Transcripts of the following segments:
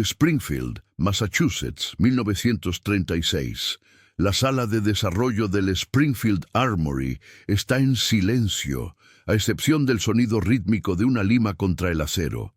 Springfield, Massachusetts, 1936. La sala de desarrollo del Springfield Armory está en silencio, a excepción del sonido rítmico de una lima contra el acero.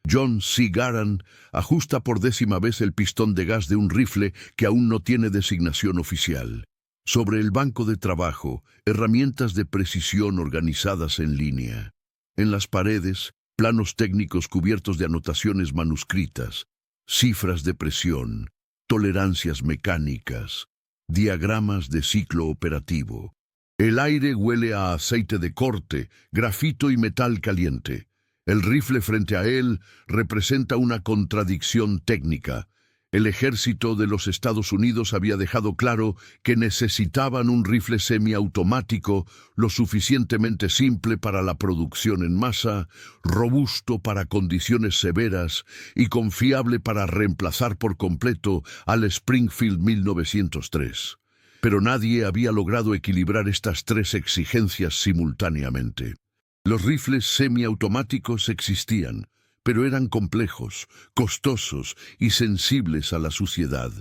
John C. Garand ajusta por 10ª vez el pistón de gas de un rifle que aún no tiene designación oficial. Sobre el banco de trabajo, herramientas de precisión organizadas en línea. En las paredes, planos técnicos cubiertos de anotaciones manuscritas, cifras de presión, tolerancias mecánicas, diagramas de ciclo operativo. El aire huele a aceite de corte, grafito y metal caliente. El rifle frente a él representa una contradicción técnica. El ejército de los Estados Unidos había dejado claro que necesitaban un rifle semiautomático lo suficientemente simple para la producción en masa, robusto para condiciones severas y confiable para reemplazar por completo al Springfield 1903. Pero nadie había logrado equilibrar estas tres exigencias simultáneamente. Los rifles semiautomáticos existían, pero eran complejos, costosos y sensibles a la suciedad.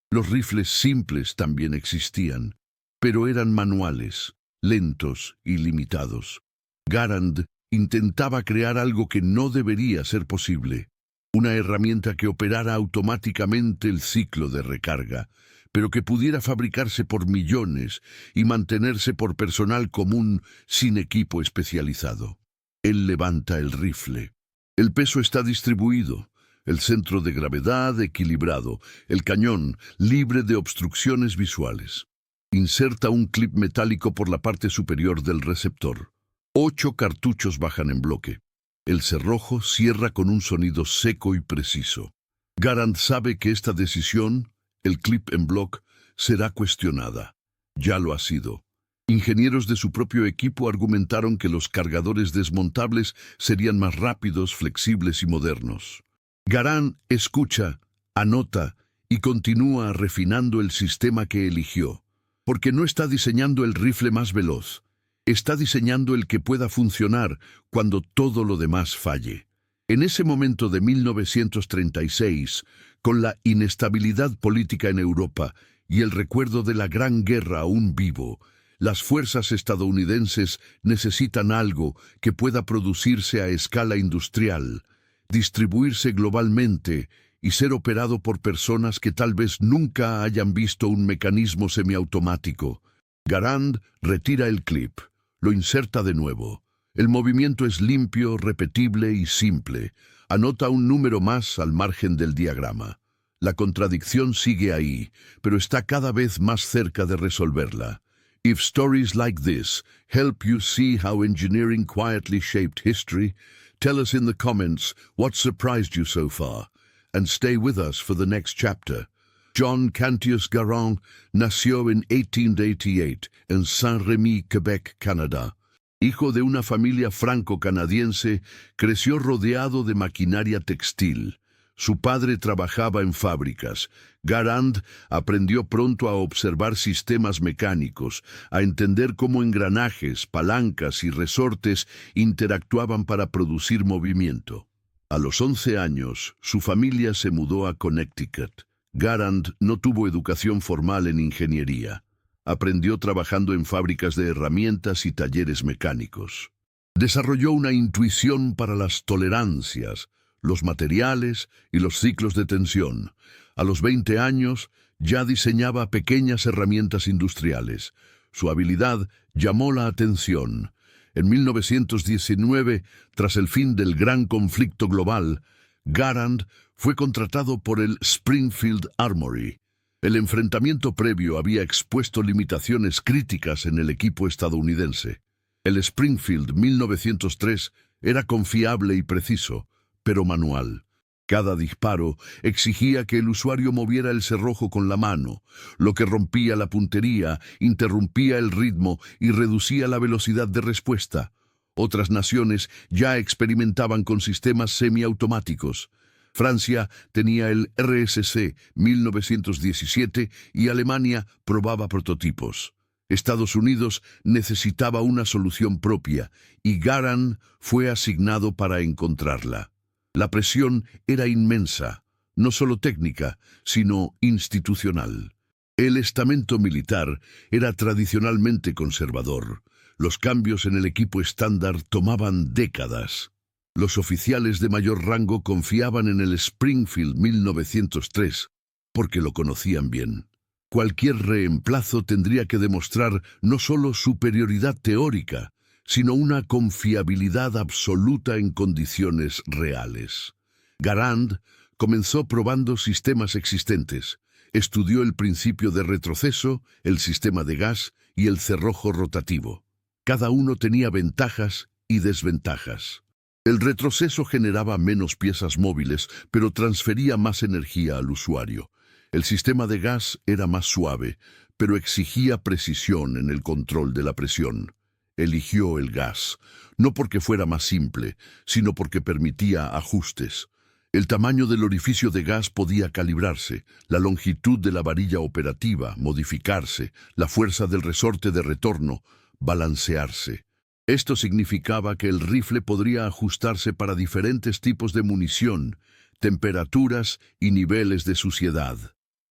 Los rifles simples también existían, pero eran manuales, lentos y limitados. Garand intentaba crear algo que no debería ser posible, una herramienta que operara automáticamente el ciclo de recarga, pero que pudiera fabricarse por millones y mantenerse por personal común sin equipo especializado. Él levanta el rifle. El peso está distribuido, el centro de gravedad equilibrado, el cañón libre de obstrucciones visuales. Inserta un clip metálico por la parte superior del receptor. 8 cartuchos bajan en bloque. El cerrojo cierra con un sonido seco y preciso. Garand sabe que esta decisión, el clip en bloque, será cuestionada. Ya lo ha sido. Ingenieros de su propio equipo argumentaron que los cargadores desmontables serían más rápidos, flexibles y modernos. Garand escucha, anota y continúa refinando el sistema que eligió, porque no está diseñando el rifle más veloz, está diseñando el que pueda funcionar cuando todo lo demás falle. En ese momento de 1936, con la inestabilidad política en Europa y el recuerdo de la Gran Guerra aún vivo, las fuerzas estadounidenses necesitan algo que pueda producirse a escala industrial, distribuirse globalmente y ser operado por personas que tal vez nunca hayan visto un mecanismo semiautomático. Garand retira el clip, lo inserta de nuevo. El movimiento es limpio, repetible y simple. Anota un número más al margen del diagrama. La contradicción sigue ahí, pero está cada vez más cerca de resolverla. If stories like this help you see how engineering quietly shaped history, tell us in the comments what surprised you so far, and stay with us for the next chapter. John Cantius Garand nació en 1888 en Saint-Rémy, Quebec, Canadá. Hijo de una familia franco-canadiense, creció rodeado de maquinaria textil. Su padre trabajaba en fábricas. Garand aprendió pronto a observar sistemas mecánicos, a entender cómo engranajes, palancas y resortes interactuaban para producir movimiento. A los 11 años, su familia se mudó a Connecticut. Garand no tuvo educación formal en ingeniería. Aprendió trabajando en fábricas de herramientas y talleres mecánicos. Desarrolló una intuición para las tolerancias, los materiales y los ciclos de tensión. A los 20 años ya diseñaba pequeñas herramientas industriales. Su habilidad llamó la atención. En 1919, tras el fin del gran conflicto global, Garand fue contratado por el Springfield Armory. El enfrentamiento previo había expuesto limitaciones críticas en el equipo estadounidense. El Springfield 1903 era confiable y preciso, pero manual. Cada disparo exigía que el usuario moviera el cerrojo con la mano, lo que rompía la puntería, interrumpía el ritmo y reducía la velocidad de respuesta. Otras naciones ya experimentaban con sistemas semiautomáticos. Francia tenía el RSC 1917 y Alemania probaba prototipos. Estados Unidos necesitaba una solución propia y Garand fue asignado para encontrarla. La presión era inmensa. no solo técnica, sino institucional. El estamento militar era tradicionalmente conservador. Los cambios en el equipo estándar tomaban décadas. Los oficiales de mayor rango confiaban en el Springfield 1903 porque lo conocían bien. Cualquier reemplazo tendría que demostrar no solo superioridad teórica, sino una confiabilidad absoluta en condiciones reales. Garand comenzó probando sistemas existentes. Estudió el principio de retroceso, el sistema de gas y el cerrojo rotativo. Cada uno tenía ventajas y desventajas. El retroceso generaba menos piezas móviles, pero transfería más energía al usuario. El sistema de gas era más suave, pero exigía precisión en el control de la presión. Eligió el gas, no porque fuera más simple, sino porque permitía ajustes. El tamaño del orificio de gas podía calibrarse, la longitud de la varilla operativa modificarse, la fuerza del resorte de retorno balancearse. Esto significaba que el rifle podría ajustarse para diferentes tipos de munición, temperaturas y niveles de suciedad.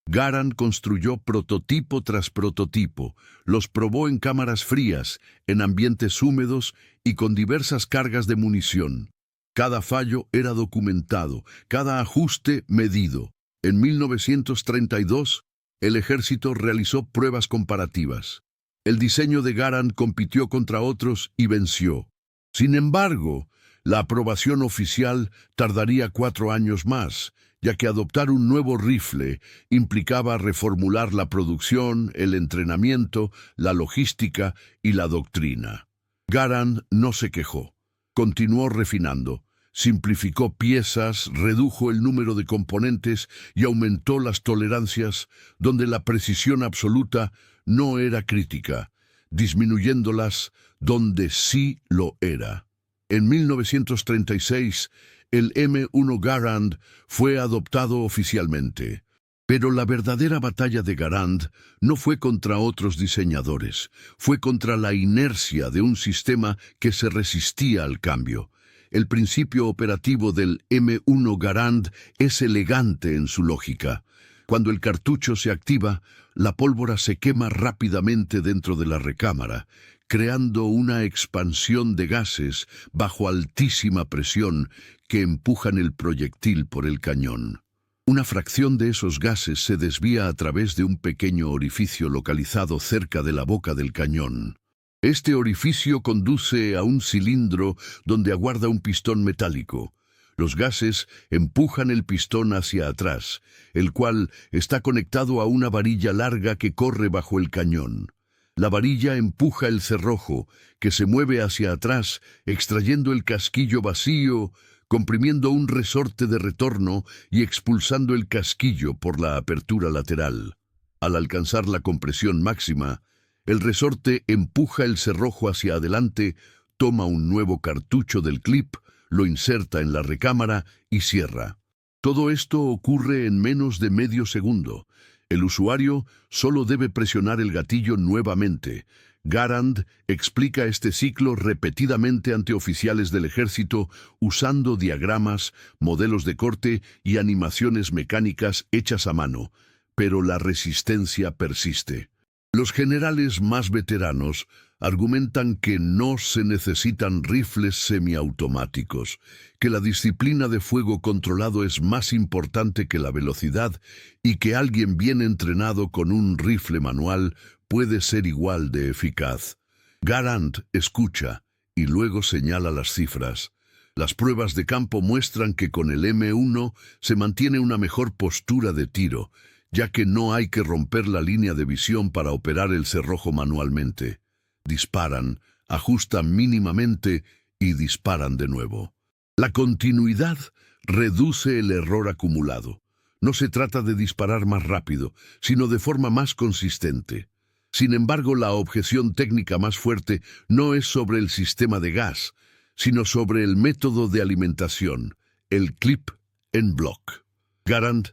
Garand construyó prototipo tras prototipo, los probó en cámaras frías, en ambientes húmedos y con diversas cargas de munición. Cada fallo era documentado, cada ajuste medido. En 1932, el ejército realizó pruebas comparativas. El diseño de Garand compitió contra otros y venció. Sin embargo, la aprobación oficial tardaría 4 años más, ya que adoptar un nuevo rifle implicaba reformular la producción, el entrenamiento, la logística y la doctrina. Garand no se quejó. Continuó refinando, simplificó piezas, redujo el número de componentes y aumentó las tolerancias donde la precisión absoluta no era crítica, disminuyéndolas donde sí lo era. En 1936, el M1 Garand fue adoptado oficialmente. Pero la verdadera batalla de Garand no fue contra otros diseñadores, fue contra la inercia de un sistema que se resistía al cambio. El principio operativo del M1 Garand es elegante en su lógica. Cuando el cartucho se activa, la pólvora se quema rápidamente dentro de la recámara, creando una expansión de gases bajo altísima presión que empujan el proyectil por el cañón. Una fracción de esos gases se desvía a través de un pequeño orificio localizado cerca de la boca del cañón. Este orificio conduce a un cilindro donde aguarda un pistón metálico. Los gases empujan el pistón hacia atrás, el cual está conectado a una varilla larga que corre bajo el cañón. La varilla empuja el cerrojo, que se mueve hacia atrás, extrayendo el casquillo vacío, comprimiendo un resorte de retorno y expulsando el casquillo por la apertura lateral. Al alcanzar la compresión máxima, el resorte empuja el cerrojo hacia adelante, toma un nuevo cartucho del clip, lo inserta en la recámara y cierra. Todo esto ocurre en menos de medio segundo. El usuario solo debe presionar el gatillo nuevamente. Garand explica este ciclo repetidamente ante oficiales del ejército usando diagramas, modelos de corte y animaciones mecánicas hechas a mano, pero la resistencia persiste. Los generales más veteranos argumentan que no se necesitan rifles semiautomáticos, que la disciplina de fuego controlado es más importante que la velocidad y que alguien bien entrenado con un rifle manual puede ser igual de eficaz. Garand escucha y luego señala las cifras. Las pruebas de campo muestran que con el M1 se mantiene una mejor postura de tiro, ya que no hay que romper la línea de visión para operar el cerrojo manualmente. Disparan, ajustan mínimamente y disparan de nuevo. La continuidad reduce el error acumulado. No se trata de disparar más rápido, sino de forma más consistente. Sin embargo, la objeción técnica más fuerte no es sobre el sistema de gas, sino sobre el método de alimentación, el clip en block. Garand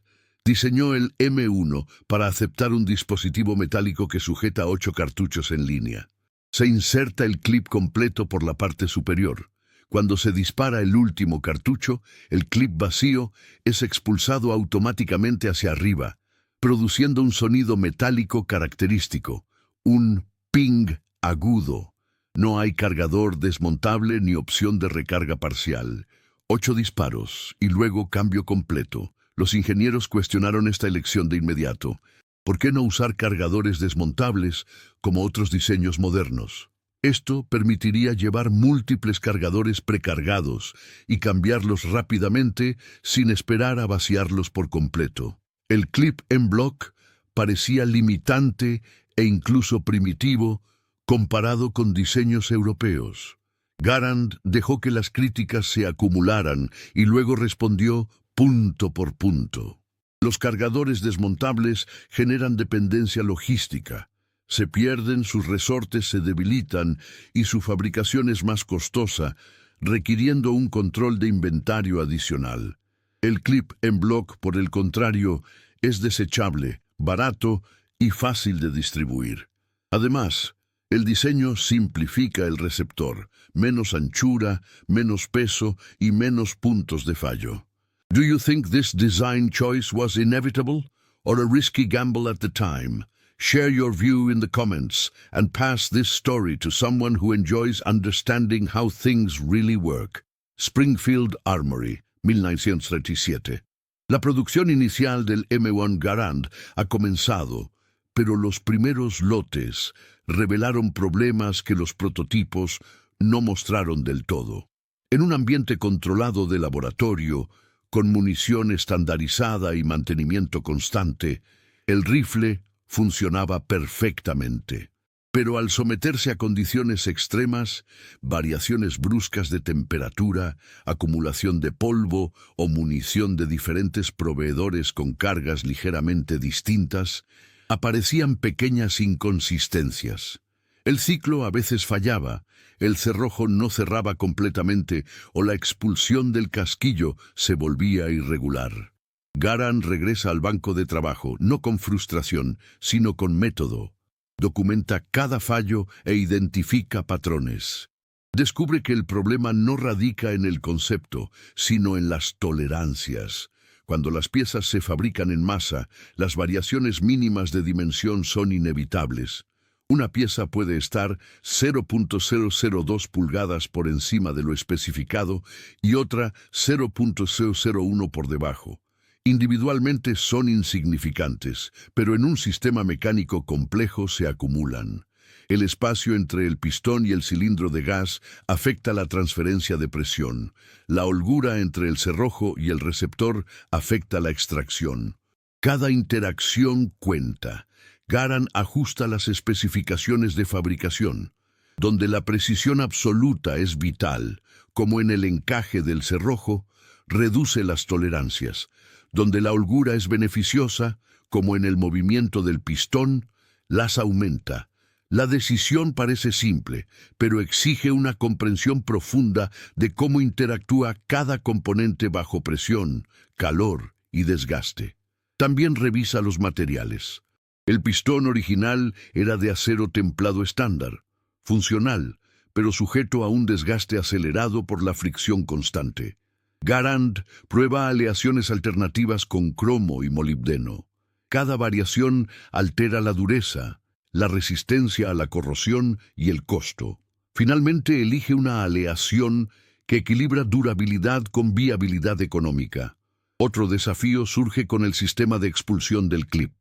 diseñó el M1 para aceptar un dispositivo metálico que sujeta 8 cartuchos en línea. Se inserta el clip completo por la parte superior. Cuando se dispara el último cartucho, el clip vacío es expulsado automáticamente hacia arriba, produciendo un sonido metálico característico, un ping agudo. No hay cargador desmontable ni opción de recarga parcial. 8 disparos y luego cambio completo. Los ingenieros cuestionaron esta elección de inmediato. ¿Por qué no usar cargadores desmontables como otros diseños modernos? Esto permitiría llevar múltiples cargadores precargados y cambiarlos rápidamente sin esperar a vaciarlos por completo. El clip en block parecía limitante e incluso primitivo comparado con diseños europeos. Garand dejó que las críticas se acumularan y luego respondió punto por punto. Los cargadores desmontables generan dependencia logística. Se pierden, sus resortes se debilitan y su fabricación es más costosa, requiriendo un control de inventario adicional. El clip en block, por el contrario, es desechable, barato y fácil de distribuir. Además, el diseño simplifica el receptor, menos anchura, menos peso y menos puntos de fallo. Do you think this design choice was inevitable or a risky gamble at the time? Share your view in the comments and pass this story to someone who enjoys understanding how things really work. Springfield Armory, 1937. La producción inicial del M1 Garand ha comenzado, pero los primeros lotes revelaron problemas que los prototipos no mostraron del todo. En un ambiente controlado de laboratorio, con munición estandarizada y mantenimiento constante, el rifle funcionaba perfectamente. Pero al someterse a condiciones extremas, variaciones bruscas de temperatura, acumulación de polvo o munición de diferentes proveedores con cargas ligeramente distintas, aparecían pequeñas inconsistencias. El ciclo a veces fallaba, el cerrojo no cerraba completamente o la expulsión del casquillo se volvía irregular. Garand regresa al banco de trabajo, no con frustración, sino con método. Documenta cada fallo e identifica patrones. Descubre que el problema no radica en el concepto, sino en las tolerancias. Cuando las piezas se fabrican en masa, las variaciones mínimas de dimensión son inevitables. Una pieza puede estar 0.002 pulgadas por encima de lo especificado y otra 0.001 por debajo. Individualmente son insignificantes, pero en un sistema mecánico complejo se acumulan. El espacio entre el pistón y el cilindro de gas afecta la transferencia de presión. La holgura entre el cerrojo y el receptor afecta la extracción. Cada interacción cuenta. Garand ajusta las especificaciones de fabricación, donde la precisión absoluta es vital, como en el encaje del cerrojo, reduce las tolerancias. Donde la holgura es beneficiosa, como en el movimiento del pistón, las aumenta. La decisión parece simple, pero exige una comprensión profunda de cómo interactúa cada componente bajo presión, calor y desgaste. También revisa los materiales. El pistón original era de acero templado estándar, funcional, pero sujeto a un desgaste acelerado por la fricción constante. Garand prueba aleaciones alternativas con cromo y molibdeno. Cada variación altera la dureza, la resistencia a la corrosión y el costo. Finalmente elige una aleación que equilibra durabilidad con viabilidad económica. Otro desafío surge con el sistema de expulsión del clip.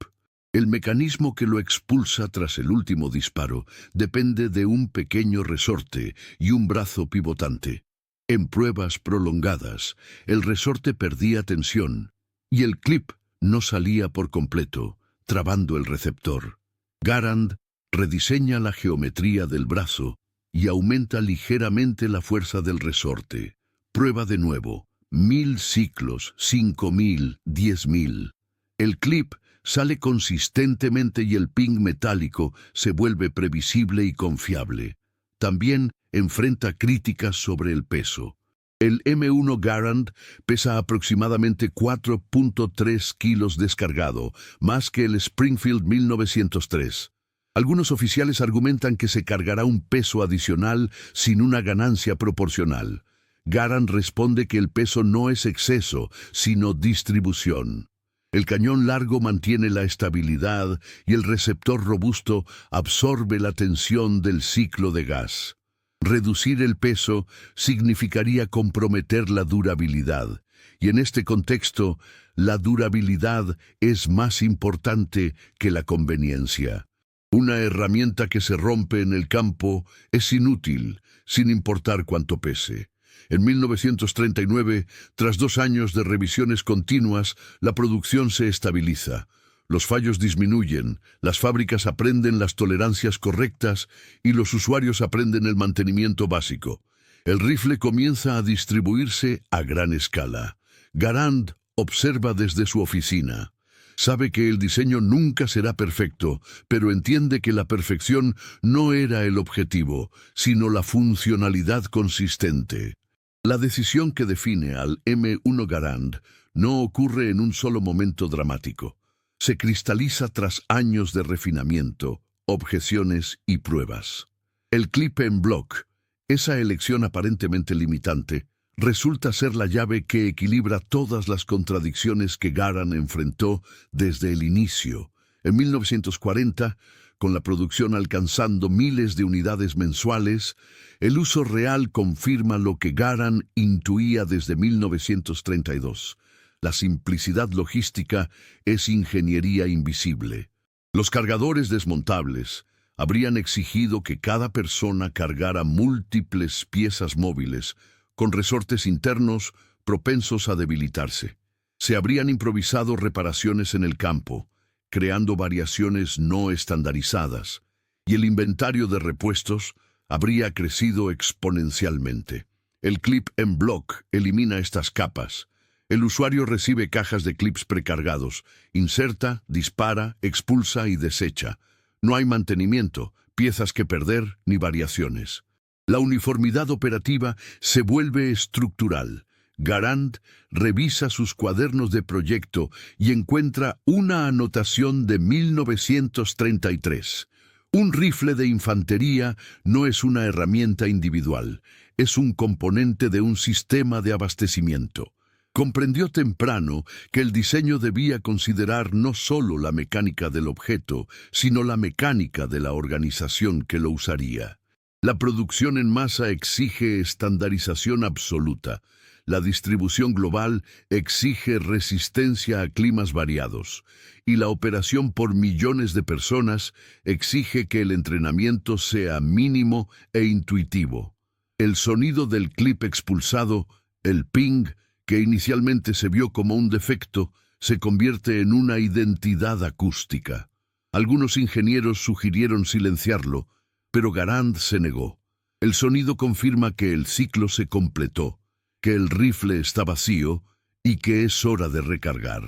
El mecanismo que lo expulsa tras el último disparo depende de un pequeño resorte y un brazo pivotante. En pruebas prolongadas, el resorte perdía tensión y el clip no salía por completo, trabando el receptor. Garand rediseña la geometría del brazo y aumenta ligeramente la fuerza del resorte. Prueba de nuevo. 1000 ciclos, 5000, 10000. El clip sale consistentemente y el ping metálico se vuelve previsible y confiable. También enfrenta críticas sobre el peso. El M1 Garand pesa aproximadamente 4.3 kilos descargado, más que el Springfield 1903. Algunos oficiales argumentan que se cargará un peso adicional sin una ganancia proporcional. Garand responde que el peso no es exceso, sino distribución. El cañón largo mantiene la estabilidad y el receptor robusto absorbe la tensión del ciclo de gas. Reducir el peso significaría comprometer la durabilidad, y en este contexto, la durabilidad es más importante que la conveniencia. Una herramienta que se rompe en el campo es inútil, sin importar cuánto pese. En 1939, tras 2 años de revisiones continuas, la producción se estabiliza. Los fallos disminuyen, las fábricas aprenden las tolerancias correctas y los usuarios aprenden el mantenimiento básico. El rifle comienza a distribuirse a gran escala. Garand observa desde su oficina. Sabe que el diseño nunca será perfecto, pero entiende que la perfección no era el objetivo, sino la funcionalidad consistente. La decisión que define al M1 Garand no ocurre en un solo momento dramático. Se cristaliza tras años de refinamiento, objeciones y pruebas. El clip en block, esa elección aparentemente limitante, resulta ser la llave que equilibra todas las contradicciones que Garand enfrentó desde el inicio. En 1940, con la producción alcanzando miles de unidades mensuales, el uso real confirma lo que Garand intuía desde 1932. La simplicidad logística es ingeniería invisible. Los cargadores desmontables habrían exigido que cada persona cargara múltiples piezas móviles, con resortes internos propensos a debilitarse. Se habrían improvisado reparaciones en el campo, creando variaciones no estandarizadas, y el inventario de repuestos habría crecido exponencialmente. El clip en block elimina estas capas. El usuario recibe cajas de clips precargados, inserta, dispara, expulsa y desecha. No hay mantenimiento, piezas que perder ni variaciones. La uniformidad operativa se vuelve estructural. Garand revisa sus cuadernos de proyecto y encuentra una anotación de 1933. Un rifle de infantería no es una herramienta individual, es un componente de un sistema de abastecimiento. Comprendió temprano que el diseño debía considerar no solo la mecánica del objeto, sino la mecánica de la organización que lo usaría. La producción en masa exige estandarización absoluta. La distribución global exige resistencia a climas variados. Y la operación por millones de personas exige que el entrenamiento sea mínimo e intuitivo. El sonido del clip expulsado, el ping, que inicialmente se vio como un defecto, se convierte en una identidad acústica. Algunos ingenieros sugirieron silenciarlo, pero Garand se negó. El sonido confirma que el ciclo se completó, que el rifle está vacío y que es hora de recargar.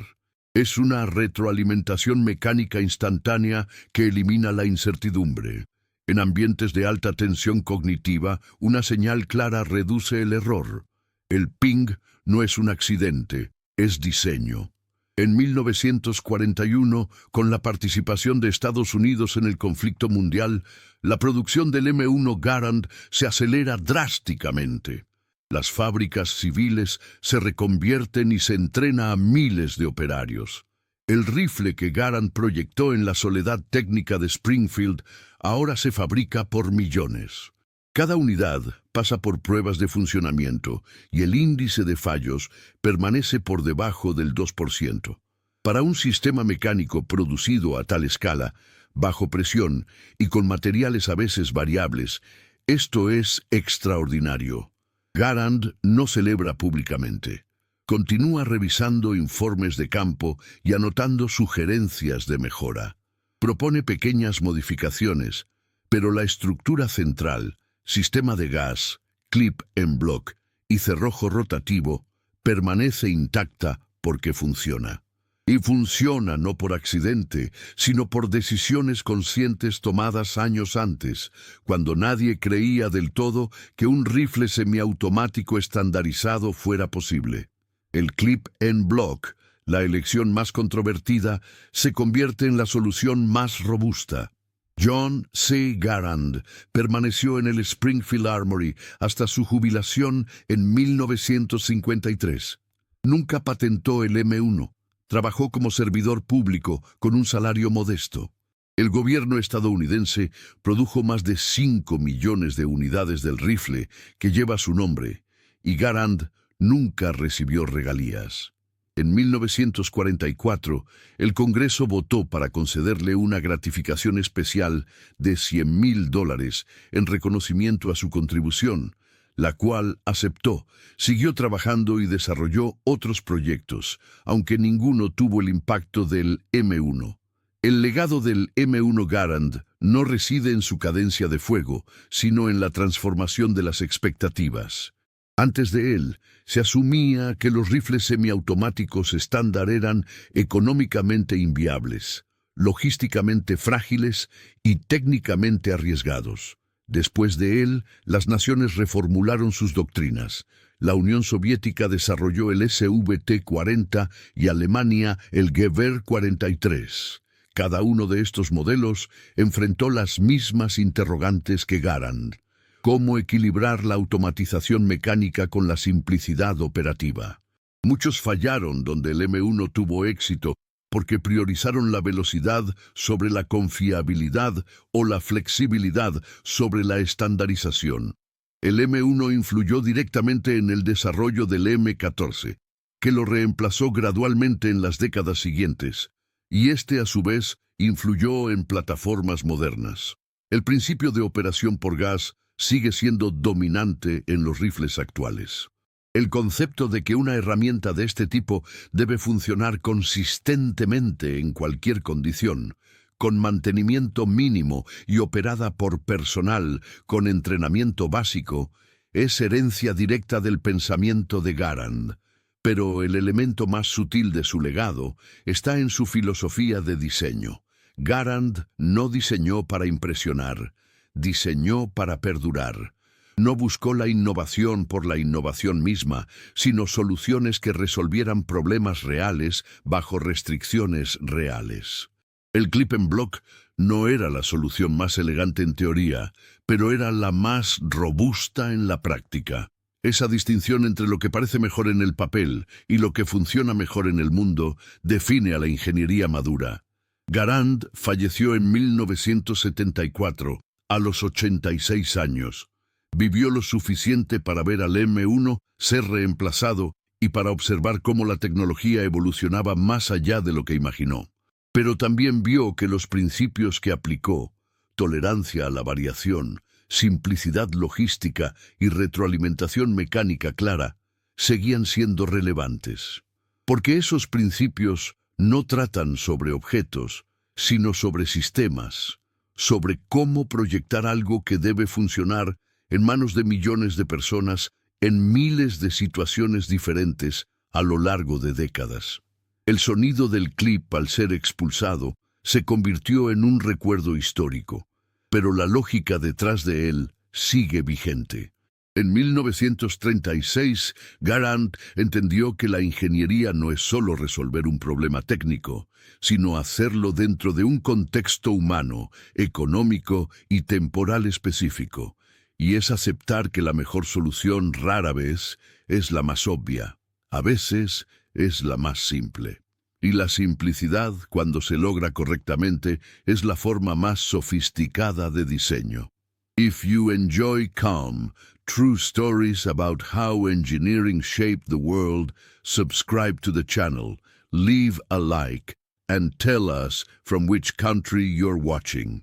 Es una retroalimentación mecánica instantánea que elimina la incertidumbre. En ambientes de alta tensión cognitiva, una señal clara reduce el error. El ping no es un accidente, es diseño. En 1941, con la participación de Estados Unidos en el conflicto mundial, la producción del M1 Garand se acelera drásticamente. Las fábricas civiles se reconvierten y se entrena a miles de operarios. El rifle que Garand proyectó en la soledad técnica de Springfield ahora se fabrica por millones. Cada unidad pasa por pruebas de funcionamiento y el índice de fallos permanece por debajo del 2%. Para un sistema mecánico producido a tal escala, bajo presión y con materiales a veces variables, esto es extraordinario. Garand no celebra públicamente. Continúa revisando informes de campo y anotando sugerencias de mejora. Propone pequeñas modificaciones, pero la estructura central, sistema de gas, clip en block y cerrojo rotativo, permanece intacta porque funciona. Y funciona no por accidente, sino por decisiones conscientes tomadas años antes, cuando nadie creía del todo que un rifle semiautomático estandarizado fuera posible. El clip en block, la elección más controvertida, se convierte en la solución más robusta. John C. Garand permaneció en el Springfield Armory hasta su jubilación en 1953. Nunca patentó el M1. Trabajó como servidor público con un salario modesto. El gobierno estadounidense produjo más de 5 millones de unidades del rifle que lleva su nombre, y Garand nunca recibió regalías. En 1944, el Congreso votó para concederle una gratificación especial de $100,000 en reconocimiento a su contribución, la cual aceptó. Siguió trabajando y desarrolló otros proyectos, aunque ninguno tuvo el impacto del M1. El legado del M1 Garand no reside en su cadencia de fuego, sino en la transformación de las expectativas. Antes de él, se asumía que los rifles semiautomáticos estándar eran económicamente inviables, logísticamente frágiles y técnicamente arriesgados. Después de él, las naciones reformularon sus doctrinas. La Unión Soviética desarrolló el SVT-40 y Alemania el Gewehr 43. Cada uno de estos modelos enfrentó las mismas interrogantes que Garand. ¿Cómo equilibrar la automatización mecánica con la simplicidad operativa? Muchos fallaron donde el M1 tuvo éxito porque priorizaron la velocidad sobre la confiabilidad o la flexibilidad sobre la estandarización. El M1 influyó directamente en el desarrollo del M14, que lo reemplazó gradualmente en las décadas siguientes, y este a su vez influyó en plataformas modernas. El principio de operación por gas sigue siendo dominante en los rifles actuales. El concepto de que una herramienta de este tipo debe funcionar consistentemente en cualquier condición, con mantenimiento mínimo y operada por personal con entrenamiento básico, es herencia directa del pensamiento de Garand. Pero el elemento más sutil de su legado está en su filosofía de diseño. Garand no diseñó para impresionar, diseñó para perdurar. No buscó la innovación por la innovación misma, sino soluciones que resolvieran problemas reales bajo restricciones reales. El clip en block no era la solución más elegante en teoría, pero era la más robusta en la práctica. Esa distinción entre lo que parece mejor en el papel y lo que funciona mejor en el mundo define a la ingeniería madura. Garand falleció en 1974, a los 86 años. Vivió lo suficiente para ver al M1 ser reemplazado y para observar cómo la tecnología evolucionaba más allá de lo que imaginó. Pero también vio que los principios que aplicó, tolerancia a la variación, simplicidad logística y retroalimentación mecánica clara, seguían siendo relevantes. Porque esos principios no tratan sobre objetos, sino sobre sistemas, sobre cómo proyectar algo que debe funcionar en manos de millones de personas en miles de situaciones diferentes a lo largo de décadas. El sonido del clip, al ser expulsado, se convirtió en un recuerdo histórico, pero la lógica detrás de él sigue vigente. En 1936, Garand entendió que la ingeniería no es solo resolver un problema técnico, sino hacerlo dentro de un contexto humano, económico y temporal específico. Y es aceptar que la mejor solución rara vez es la más obvia, a veces es la más simple. Y la simplicidad, cuando se logra correctamente, es la forma más sofisticada de diseño. If you enjoy calm, true stories about how engineering shaped the world, subscribe to the channel, leave a like, and tell us from which country you're watching.